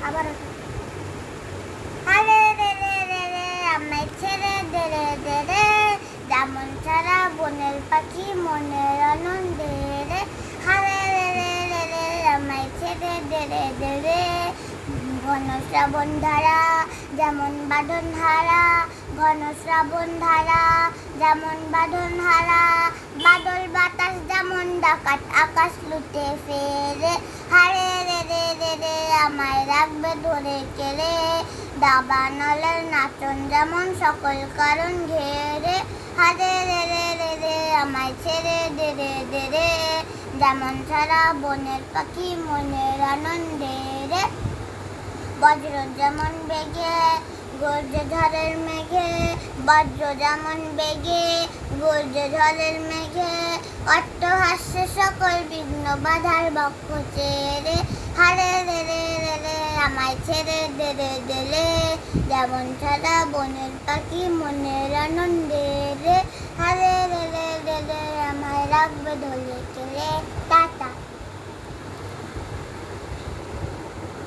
আবার আরে রে রে রে রে আমায় ছেড়ে দে রে দে রে, যেমন ছাড়া বনের পাখি মনের আনন্দে রে। হারে রে রে রে রে আমায় ছেড়ে দে রে দে রে, ঘন শ্রাবণ ধারা যেমন বাঁধন হারা, ঘন শ্রাবণ ধারা যেমন বাঁধন হারা, বাদল বাতাস যেমন ডাকাত আকাশ লুটে ফেরে। হারে রে রে রে রে আমায় রাখবে ধরে কেড়ে, দাবানলের নাচন যেমন সকল কারণ ঘেরে। হারে রে রে রে রে আমায় ছেড়ে দে রে দে রে, যেমন ছাড়া বনের পাখি মনের আনন্দে রে। বজ্র যেমন বেগে গর্জে ঝড়ের মেঘে, বজ্র যেমন বেগে গর্জে ঝড়ের মেঘে, অট্টহাস্যে সকল বিঘ্ন বাধার বক্ষ চেরে। হারে রে রে রে রে আমায় ছেড়ে দে রে দে রে, যেমন ছাড়া বনের পাখি মনের আনন্দে রে। হারে রে রে রে রে আমায় রাখবে ধরে